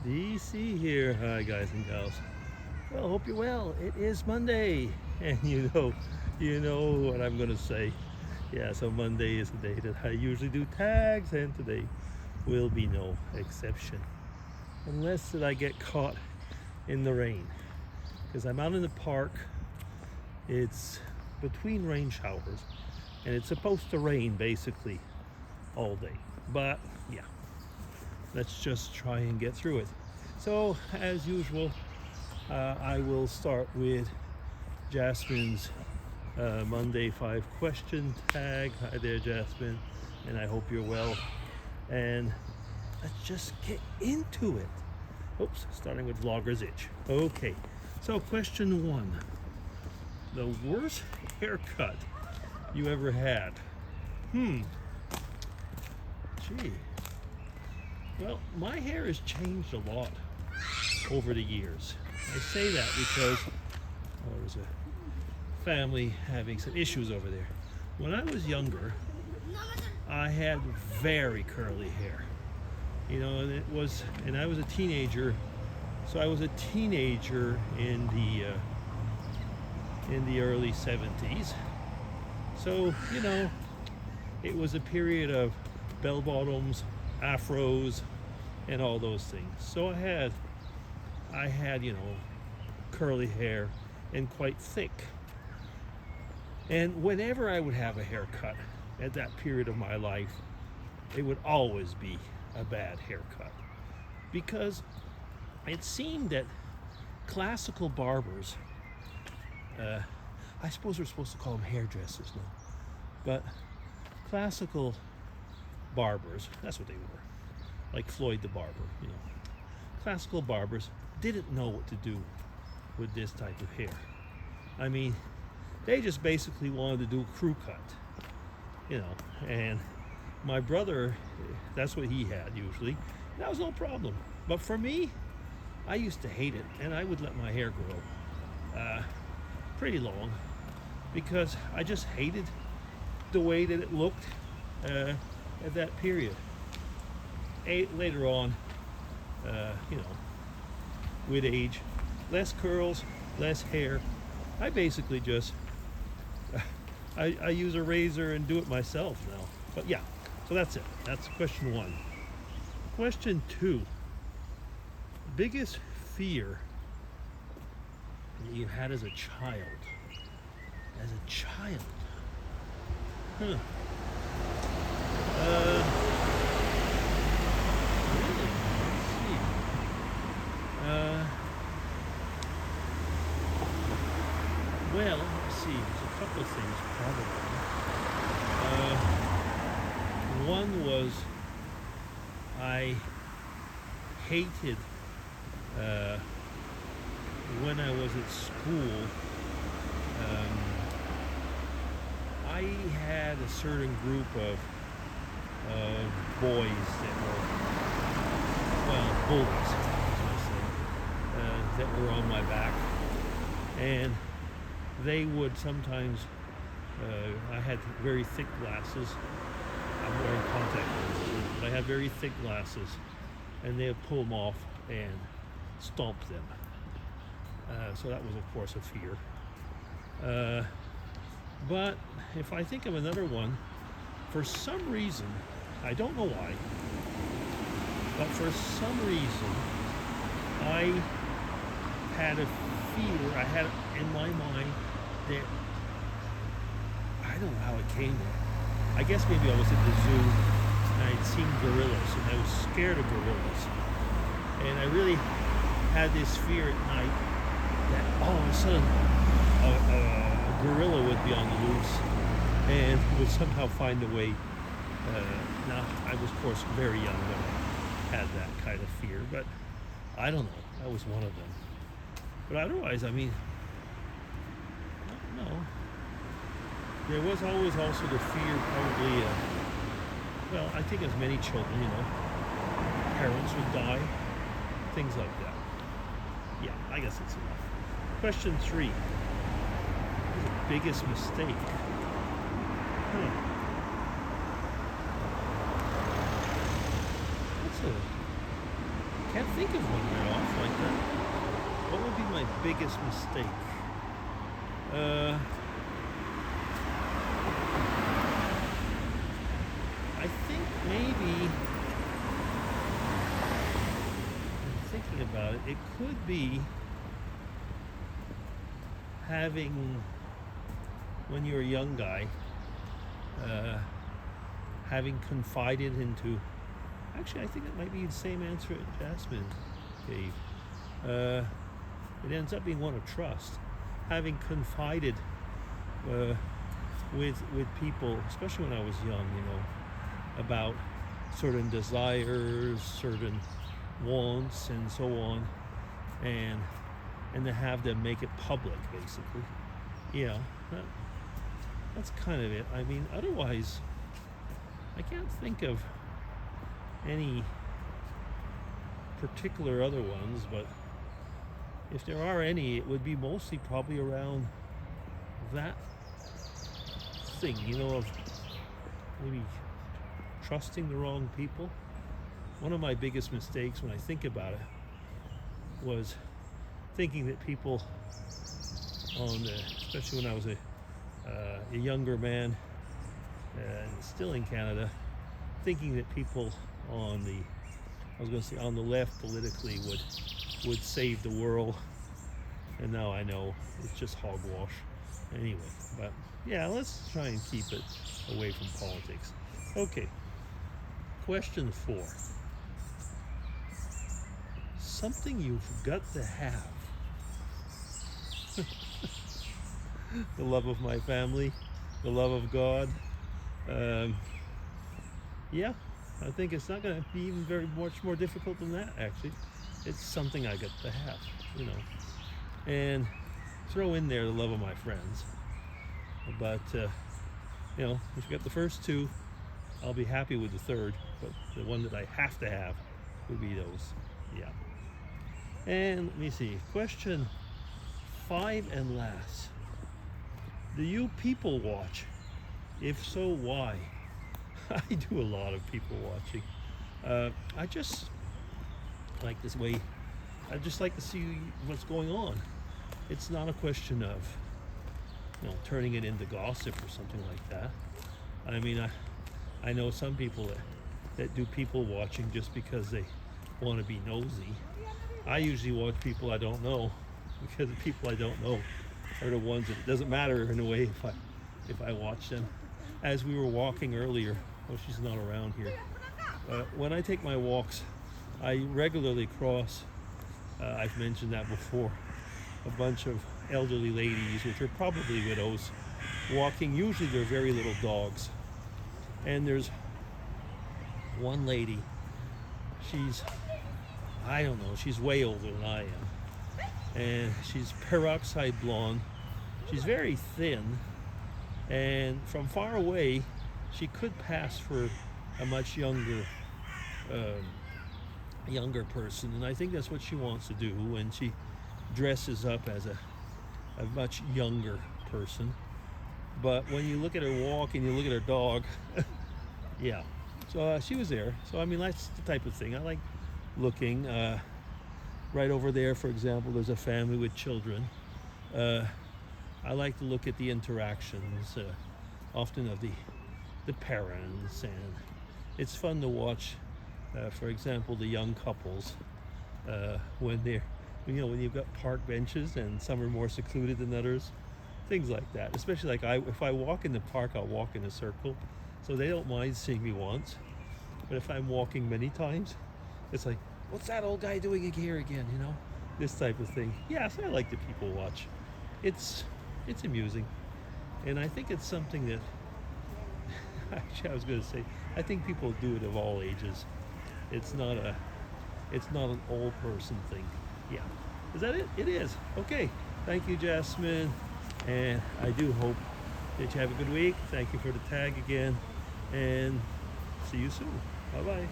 DC here. Hi guys and gals. Well, hope you're well. It is Monday, and you know what I'm gonna say. Yeah, so Monday is the day that I usually do tags, and today will be no exception, unless that I get caught in the rain, because I'm out in the park. It's between rain showers, and it's supposed to rain basically all day. But yeah, let's just try and get through it. So as usual, I will start with Jasmine's Monday 5 question tag. Hi there, Jasmine, and I hope you're well. And let's just get into it. Oops, starting with Vlogger's Itch. Okay, so question 1. The worst haircut you ever had? Gee. Well, my hair has changed a lot over the years. I say that because there's a family having some issues over there. When I was younger, I had very curly hair. You know, and I was a teenager. So I was a teenager in the early 70s. So, you know, it was a period of bell bottoms, afros, and all those things. So I had, you know, curly hair and quite thick. And whenever I would have a haircut at that period of my life, it would always be a bad haircut, because it seemed that classical barbers, I suppose we're supposed to call them hairdressers now, but classical barbers, that's what they were, like Floyd the barber, you know. Classical barbers didn't know what to do with this type of hair. I mean, they just basically wanted to do a crew cut, you know, and my brother, that's what he had usually. That was no problem. But for me, I used to hate it, and I would let my hair grow pretty long, because I just hated the way that it looked at that period. Later on, you know, with age, less curls, less hair. I basically just I use a razor and do it myself now. But yeah, so that's it. That's question 1. Question 2. Biggest fear that you had as a child. As a child. Really? Let's see. Well, let's see. There's a couple of things probably. One was I hated when I was at school. I had a certain group of boys that were, well, bullies, that were on my back, and they would sometimes, I had very thick glasses. I'm wearing contact lenses, but I had very thick glasses, and they would pull them off and stomp them. So that was, of course, a fear. But if I think of another one, for some reason, I don't know why, but for some reason, I had a fear, I had in my mind that, I don't know how it came there. I guess maybe I was at the zoo and I'd seen gorillas, and I was scared of gorillas. And I really had this fear at night that all of a sudden a gorilla would be on the loose and would somehow find a way. Now, I was, of course, very young when I had that kind of fear, but I don't know. That was one of them. But otherwise, I mean, I don't know. There was always also the fear, probably, well, I think as many children, you know, parents would die, things like that. Yeah, I guess it's enough. Question 3. The biggest mistake? That's a can't think of one right off like that. What would be my biggest mistake? I think maybe, I'm thinking about it, it could be having, when you're a young guy, having confided into, actually I think it might be the same answer that Jasmine gave. It ends up being one of trust. Having confided with people, especially when I was young, about certain desires, certain wants, and so on, and to have them make it public, basically. Yeah, that's kind of it. I mean, otherwise, I can't think of any particular other ones, but if there are any, it would be mostly probably around that thing, of maybe trusting the wrong people. One of my biggest mistakes when I think about it was thinking that people especially when I was a younger man, still in Canada, thinking that people on the left politically would save the world, and now I know it's just hogwash. Anyway, but yeah, let's try and keep it away from politics. Okay, question 4. Something you've got to have. The love of my family, the love of God. Yeah, I think it's not going to be even very much more difficult than that, actually. It's something I got to have, and throw in there the love of my friends. But, if you got the first 2, I'll be happy with the third, but the one that I have to have would be those. Yeah. And let me see, question 5 and last. Do you people watch? If so, why? I do a lot of people watching. I just like this way. I just like to see what's going on. It's not a question of, turning it into gossip or something like that. I mean, I know some people that do people watching just because they want to be nosy. I usually watch people I don't know, because the people I don't know are the ones that it doesn't matter in a way if I watch them. As we were walking earlier, she's not around here. When I take my walks, I regularly cross, I've mentioned that before, a bunch of elderly ladies, which are probably widows, walking. Usually they're very little dogs. And there's one lady, I don't know, she's way older than I am. And she's peroxide blonde. She's very thin. And from far away, she could pass for a much younger person. And I think that's what she wants to do when she dresses up as a much younger person. But when you look at her walk and you look at her dog, yeah. So she was there. So I mean, that's the type of thing I like looking. Right over there, for example, there's a family with children. I like to look at the interactions, often of the parents, and it's fun to watch. For example, the young couples when when you've got park benches and some are more secluded than others, things like that. Especially if I walk in the park, I'll walk in a circle, so they don't mind seeing me once. But if I'm walking many times, it's like, what's that old guy doing here again? This type of thing. Yes, I like to people watch. It's amusing, and I think it's something that actually I was going to say, I think people do it of all ages. It's not an old person thing. Yeah. Is that it? It is. Okay. Thank you, Jasmine. And I do hope that you have a good week. Thank you for the tag again. And see you soon. Bye-bye.